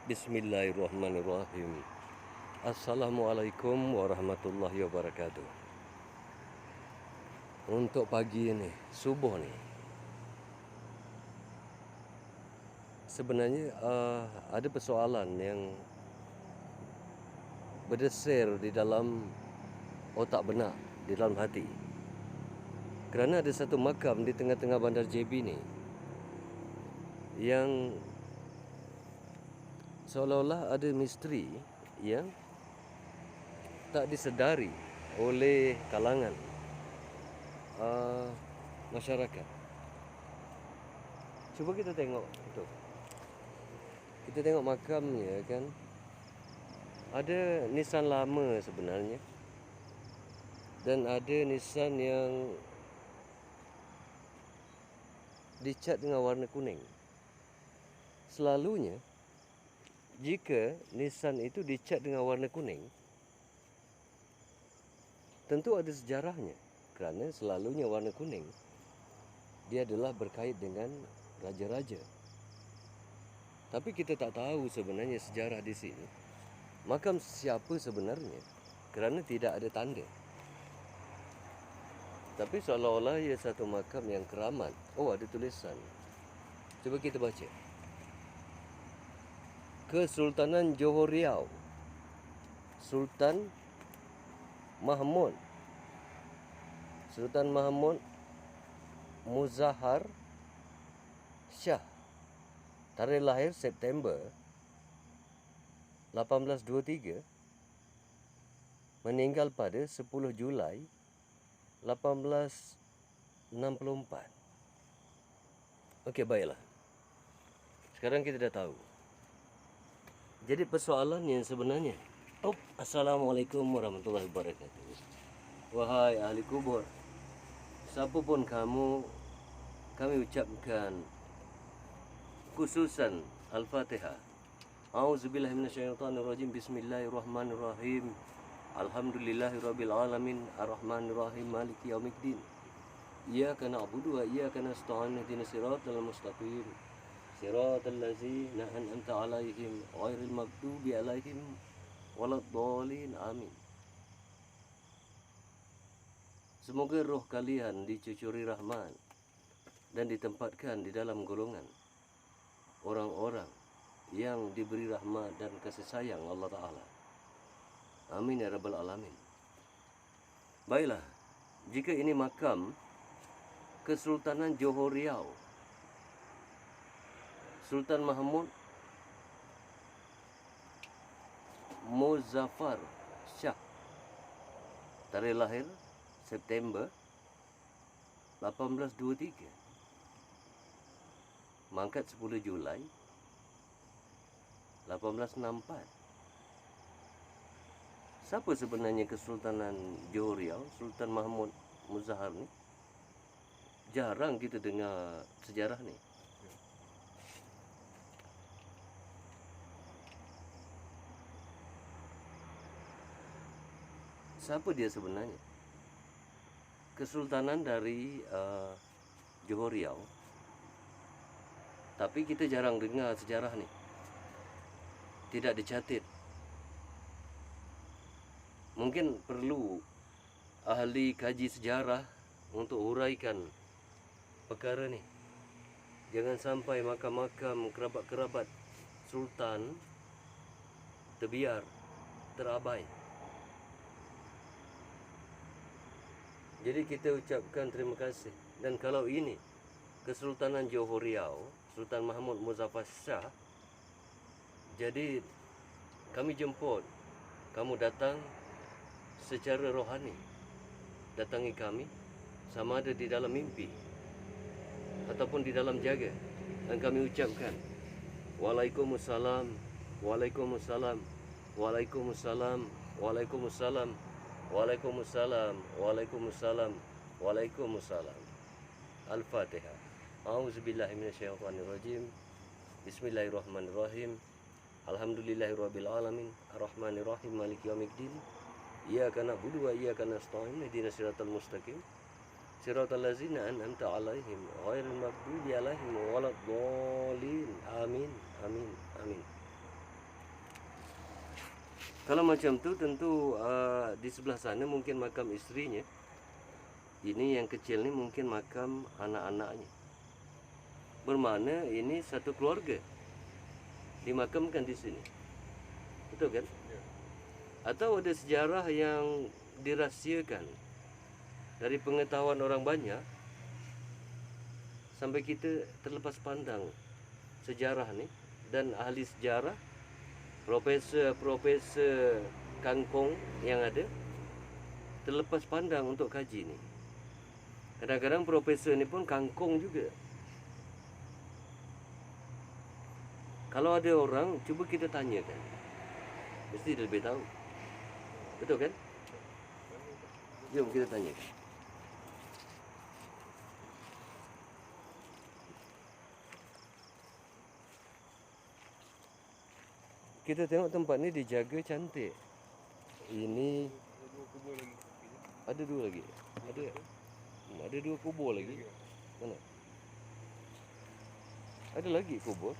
Bismillahirrahmanirrahim. Assalamualaikum warahmatullahi wabarakatuh. Untuk pagi ini, subuh ni, sebenarnya ada persoalan yang berdesir di dalam otak benak, di dalam hati. Kerana ada satu makam di tengah-tengah bandar JB ni yang seolah-olah ada misteri yang tak disedari oleh kalangan masyarakat. Cuba kita tengok tu. Kita tengok makamnya kan. Ada nisan lama sebenarnya. Dan ada nisan yang dicat dengan warna kuning. Selalunya jika nisan itu dicat dengan warna kuning, tentu ada sejarahnya. Kerana selalunya warna kuning dia adalah berkait dengan raja-raja. Tapi kita tak tahu sebenarnya sejarah di sini. Makam siapa sebenarnya? Kerana tidak ada tanda. Tapi seolah-olah ia satu makam yang keramat. Oh, ada tulisan. Cuba kita baca. Kesultanan Johor Riau, Sultan Mahmud Muzaffar Shah. Tarikh lahir September 1823, meninggal pada 10 Julai 1864. Okey, baiklah. Sekarang kita dah tahu. Jadi persoalan yang sebenarnya. Assalamualaikum warahmatullahi wabarakatuh. Wahai ahli kubur, siapa pun kamu, kami ucapkan khususan Al-Fatihah. A'udzubillahi minasyaitonirrajim. Bismillahirrahmanirrahim. Alhamdulillahirabbil alamin, arrahmanirrahim, maliki yaumiddin. Iyyaka na'budu wa iyyaka nasta'in, ihdinas siratal mustaqim. Siratal ladzina an'amta 'alaihim ghairil maghdubi 'alaihim waladdallin. Amin. Semoga roh kalian dicucuri rahmat dan ditempatkan di dalam golongan orang-orang yang diberi rahmat dan kasih sayang Allah Ta'ala. Amin ya Rabbal Alamin. Baiklah, jika ini makam Kesultanan Johor Riau, Sultan Mahmud Muzaffar Shah. Tarikh lahir September 1823, mangkat 10 Julai 1864. Siapa sebenarnya Kesultanan Johor Riau, Sultan Mahmud Muzaffar ni? Jarang kita dengar sejarah ni. Siapa dia sebenarnya? Kesultanan dari Johor Riau. Tapi kita jarang dengar sejarah ni. Tidak dicatat. Mungkin perlu ahli kaji sejarah untuk huraikan perkara ni. Jangan sampai makam-makam kerabat-kerabat sultan terbiar, terabai. Jadi kita ucapkan terima kasih. Dan kalau ini Kesultanan Johor Riau, Sultan Mahmud Muzaffar Shah, jadi kami jemput kamu datang secara rohani. Datangi kami, sama ada di dalam mimpi ataupun di dalam jaga, dan kami ucapkan Waalaikumsalam, Waalaikumsalam, Waalaikumsalam, Waalaikumsalam, Waalaikumsalam, Waalaikumsalam, Waalaikumsalam. Al-Fatihah. A'udzubillahi minasyaitonirrajim. Bismillahirrahmanirrahim. Alhamdulillahirabbil alamin, arrahmanirrahim, maliki yaumiddin. Iyyaka na'budu wa iyyaka nasta'in, ihdinas siratal mustaqim. Siratal ladzina an'amta 'alaihim ghairil maghdubi 'alaihim waladdallin. Amin. Amin. Amin. Kalau macam tu tentu di sebelah sana mungkin makam istrinya. Ini yang kecil ni mungkin makam anak-anaknya. Bermakna ini satu keluarga dimakamkan di sini. Betul kan? Ya. Atau ada sejarah yang dirahsiakan dari pengetahuan orang banyak sampai kita terlepas pandang sejarah ni, dan ahli sejarah, profesor kangkung yang ada terlepas pandang untuk kaji ni. Kadang-kadang profesor ni pun kangkung juga. Kalau ada orang, cuba kita tanyakan, mesti dia lebih tahu. Betul kan? Jom kita tanya. Kita tengok tempat ni dijaga cantik. Ini Ada dua kubur lagi. ada 2 lagi. Ada 2 kubur lagi. Mana? Ada lagi kubur.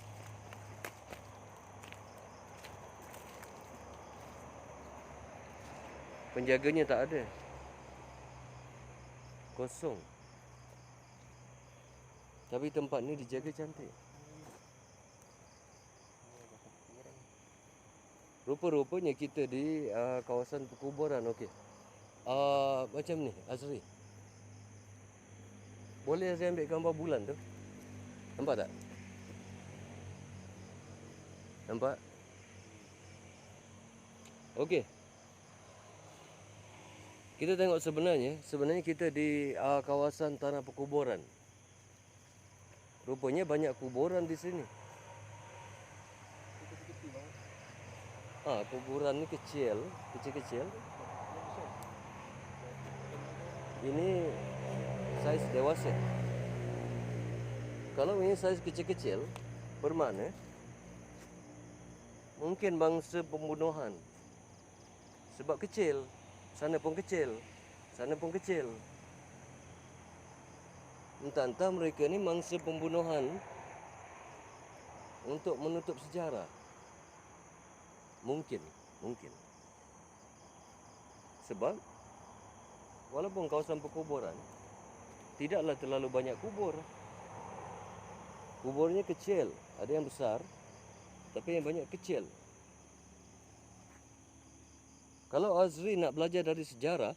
Penjaganya tak ada. Kosong. Tapi tempat ni dijaga cantik. Rupa-rupanya kita di kawasan perkuburan. Okey. Macam ni, Azri. Boleh saya ambil gambar bulan tu? Nampak tak? Nampak? Okey. Kita tengok sebenarnya kita di kawasan tanah perkuburan. Rupanya banyak kuburan di sini. Kuburan ni kecil. Ini saiz dewasa. Kalau ini saiz kecil-kecil, bermakna mungkin bangsa pembunuhan. Sebab kecil, sana pun kecil, sana pun kecil. Entah-entah mereka ni mangsa pembunuhan untuk menutup sejarah. Mungkin. Sebab walaupun kawasan perkuburan tidaklah terlalu banyak kubur. Kuburnya kecil, ada yang besar, tapi yang banyak kecil. Kalau Azri nak belajar dari sejarah,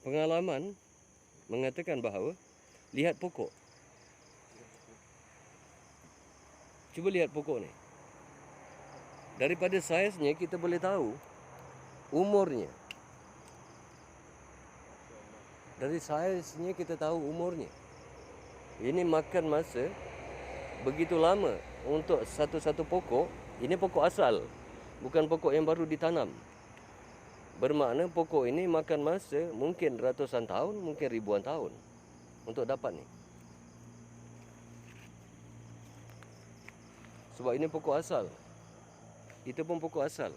pengalaman mengatakan bahawa lihat pokok. Cuba lihat pokok ni. Daripada saiznya kita boleh tahu umurnya. Dari saiznya kita tahu umurnya. Ini makan masa begitu lama untuk satu-satu pokok. Ini pokok asal, bukan pokok yang baru ditanam. Bermakna pokok ini makan masa mungkin ratusan tahun, mungkin ribuan tahun untuk dapat ni. Sebab ini pokok asal. Itu pun pokok asal.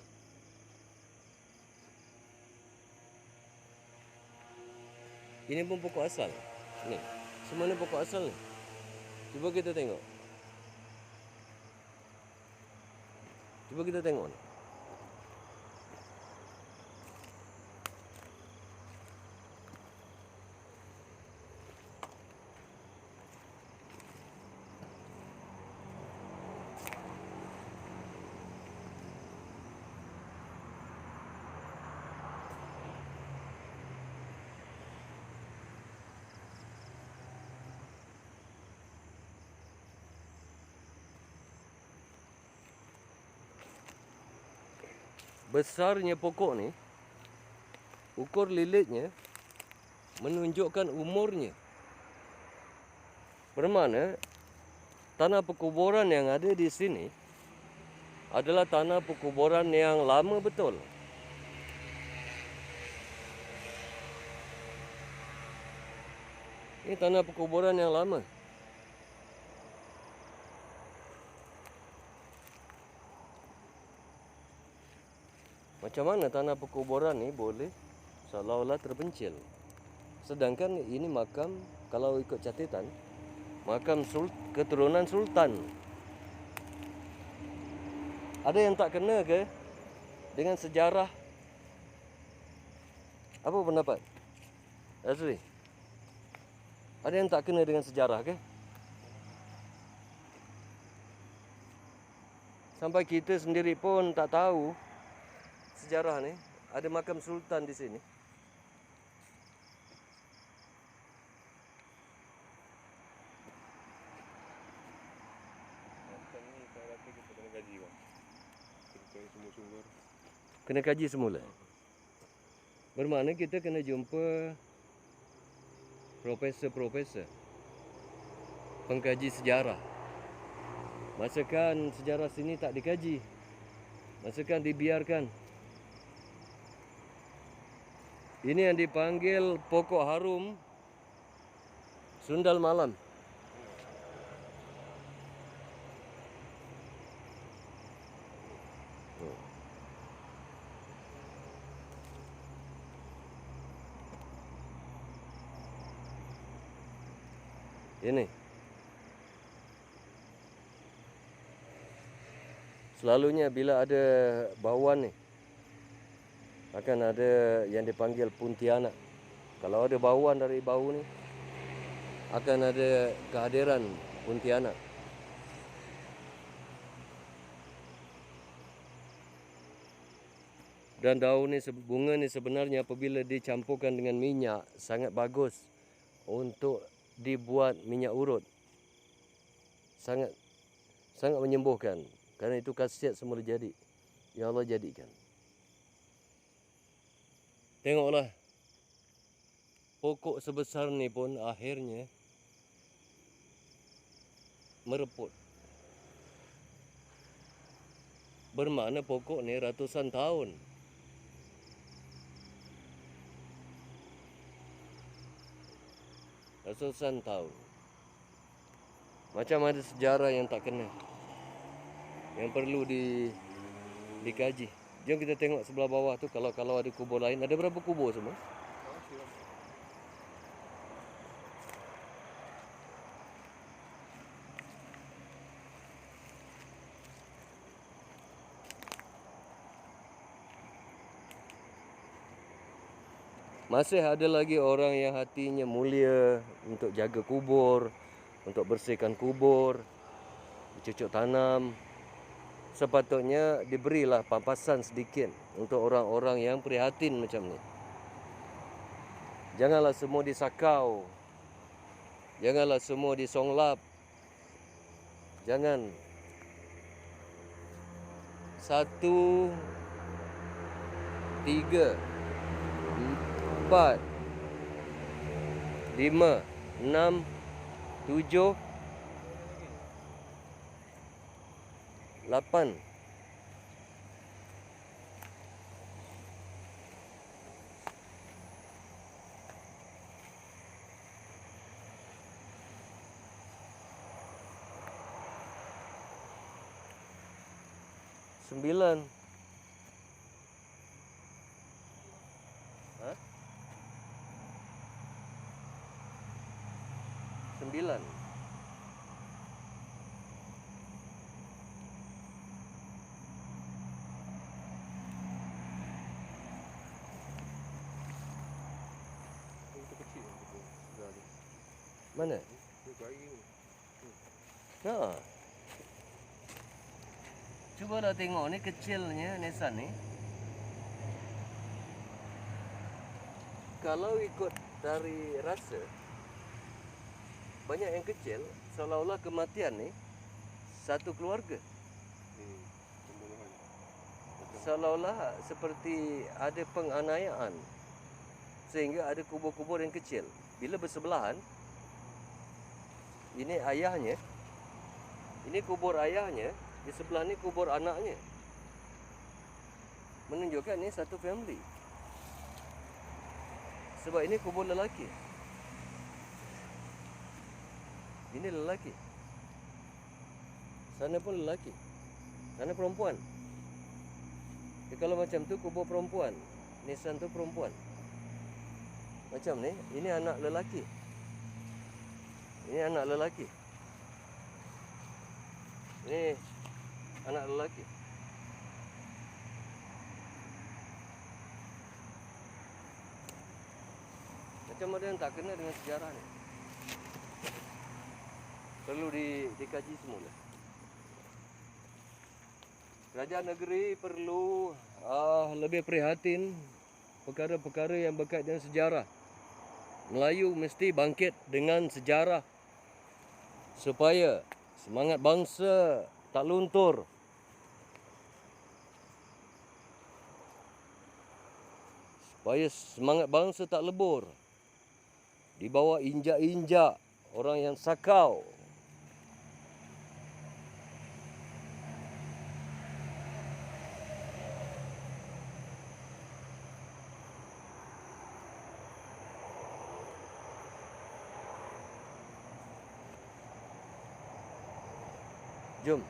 Ini pun pokok asal. Ni, semua ni pokok asal ni. Cuba kita tengok. Ni. Besarnya pokok ni, ukur lilitnya menunjukkan umurnya. Bermakna tanah perkuburan yang ada di sini adalah tanah perkuburan yang lama betul. Ini tanah perkuburan yang lama. Macam mana tanah perkuburan ni boleh seolah-olah terpencil. Sedangkan ini makam, kalau ikut catatan, makam keturunan sultan. Ada yang tak kena ke dengan sejarah? Apa pendapat Azri? Ada yang tak kena dengan sejarah ke? Sampai kita sendiri pun tak tahu sejarah ni. Ada makam sultan di sini. Macam ni saya rasa kita kena gaji bang. Kita cari semua sumber. Kena kaji semula. Bermakna kita kena jumpa profesor-profesor pengkaji sejarah. Masakan sejarah sini tak dikaji, masakan dibiarkan. Ini yang dipanggil pokok harum Sundal Malam. Ini selalunya bila ada bauan ni akan ada yang dipanggil Pontianak. Kalau ada bauan dari bau ni akan ada kehadiran Pontianak. Dan daun ni, bunga ni sebenarnya apabila dicampurkan dengan minyak sangat bagus untuk dibuat minyak urut. Sangat menyembuhkan. Kerana itu khasiat semula jadi yang Allah jadikan. Tengoklah, pokok sebesar ni pun akhirnya mereput. Bermakna pokok ni ratusan tahun. Ratusan tahun. Macam ada sejarah yang tak kena, yang perlu dikaji. Jom kita tengok sebelah bawah tu, kalau ada kubur lain. Ada berapa kubur semua? Masih ada lagi orang yang hatinya mulia untuk jaga kubur, untuk bersihkan kubur, bercucuk tanam. Sepatutnya diberilah pampasan sedikit untuk orang-orang yang prihatin macam ni. Janganlah semua disakau. Janganlah semua disonglap. Jangan. 1, 3, 4, 5, 6, 7, 8. Sembilan. Hah? 9. Itu kecil yang kita gali. Mana? Dia baik ni. Ha. Cubalah tengok ni kecilnya Nissan ni. Kalau ikut dari rasa, banyak yang kecil, seolah-olah kematian ni satu keluarga. Pembunuhan. Seolah-olah seperti ada penganiayaan, sehingga ada kubur-kubur yang kecil. Bila bersebelahan, ini ayahnya, ini kubur ayahnya, di sebelah ni kubur anaknya. Menunjukkan ni satu family. Sebab ini kubur lelaki. Ini lelaki. Sana pun lelaki. Sana perempuan. Jadi kalau macam tu kubur perempuan, nisan tu perempuan. Macam ni, ini anak lelaki. Ini anak lelaki. Ini anak lelaki. Macam ada yang tak kena dengan sejarah ni. Perlu dikaji semula. Kerajaan negeri perlu lebih prihatin perkara-perkara yang berkait dengan sejarah. Melayu mesti bangkit dengan sejarah supaya semangat bangsa tak luntur. Supaya semangat bangsa tak lebur di bawah injak-injak orang yang sakau. Jom.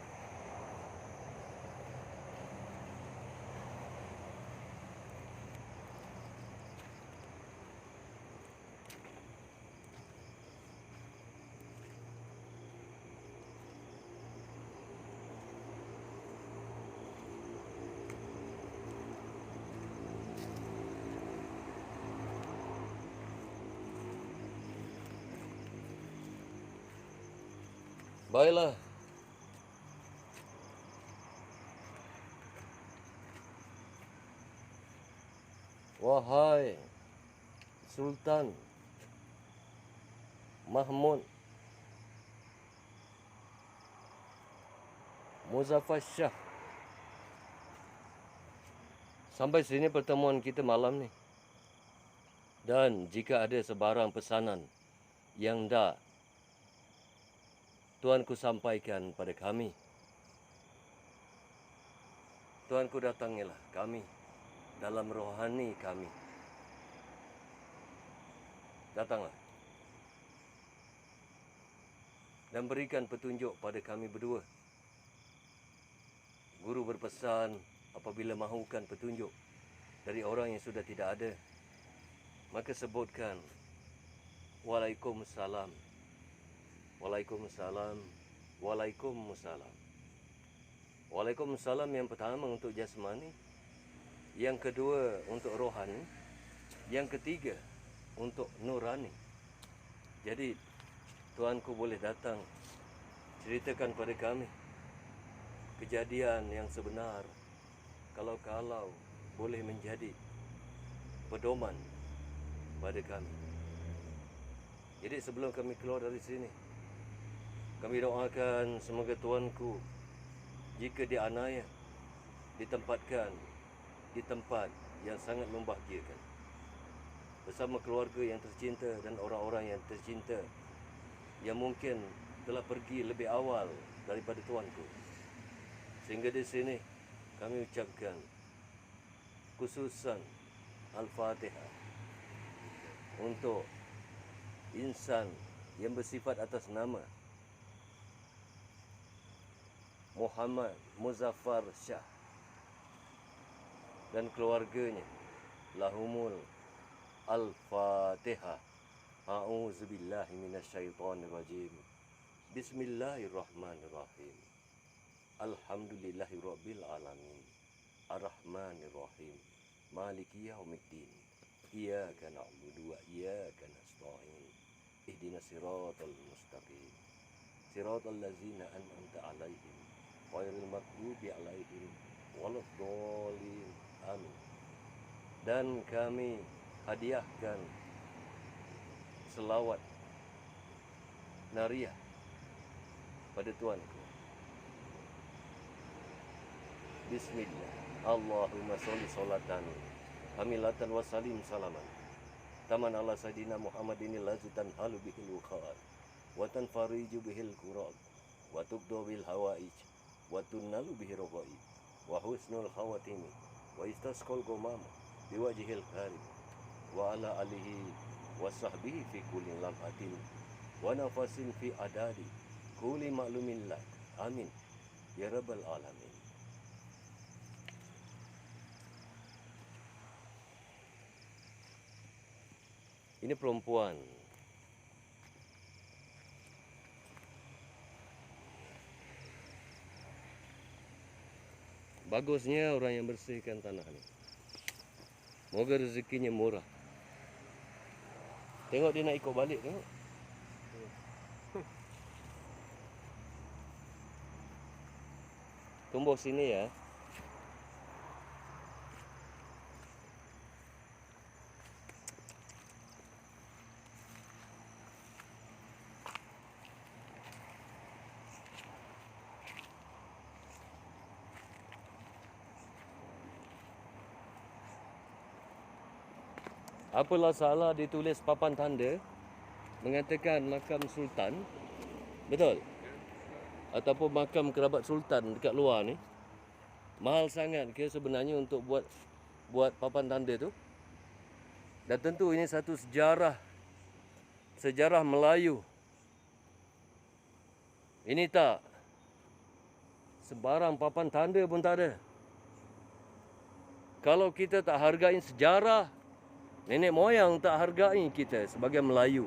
Baiklah. Wahai Sultan Mahmud Muzaffar Shah. Sampai sini pertemuan kita malam ni. Dan jika ada sebarang pesanan yang dah Tuanku sampaikan pada kami, Tuanku datangilah kami dalam rohani kami. Datanglah dan berikan petunjuk pada kami berdua. Guru berpesan apabila mahukan petunjuk dari orang yang sudah tidak ada, maka sebutkan Waalaikumsalam, Waalaikumsalam, Waalaikumsalam. Waalaikumsalam yang pertama untuk jasmani, yang kedua untuk rohani, yang ketiga untuk nurani. Jadi Tuanku boleh datang ceritakan pada kami kejadian yang sebenar, kalau-kalau boleh menjadi pedoman pada kami. Jadi sebelum kami keluar dari sini, kami doakan semoga Tuanku, jika dianiaya, ditempatkan di tempat yang sangat membahagiakan bersama keluarga yang tercinta dan orang-orang yang tercinta yang mungkin telah pergi lebih awal daripada Tuanku. Sehingga di sini kami ucapkan khususan Al-Fatihah untuk insan yang bersifat atas nama Muhammad Muzaffar Shah dan keluarganya. Lahumul Al-Fatihah. A'udzubillahi minasyaitonirrajim. Bismillahirrahmanirrahim. Alhamdulillahirabbil alamin. Arrahmanirrahim. Maliki yaumiddin. Iyyaka na'budu wa iyyaka nasta'in. Ihdinas siratal mustaqim. Siratal ladzina an'amta 'alaihim ghairil maghdubi 'alaihim waladdallin. Amin. Dan kami hadiahkan selawat nariah pada Tuanku. Bismillah. Allahumma sholli sholatan kamilatan wa salim salaman taman ala sayyidina Muhammadin lazitan halu bihil wuqar wa tanfariju bihil kurab wa tubdu bil hawaij wa tunnalu bihi rabai wa husnul khawatimi wa istasqal ghamam biwajhil karim wa ala alihi wa sahbihi fi kulli lamhatin wa nafasin fi adadi kulli ma'lumin lak. Amin ya rabbal alamin. Ini perempuan. Bagusnya orang yang bersihkan tanah ini. Moga rezekinya murah. Tengok dia nak ikut balik, tengok. Tumbuh sini ya. Apalah salah ditulis papan tanda mengatakan makam sultan? Betul? Ataupun makam kerabat sultan dekat luar ni? Mahal sangat ke sebenarnya untuk buat papan tanda tu? Dan tentu ini satu sejarah Melayu. Ini tak sebarang papan tanda pun tak ada. Kalau kita tak hargai sejarah, nenek moyang tak hargai kita sebagai Melayu.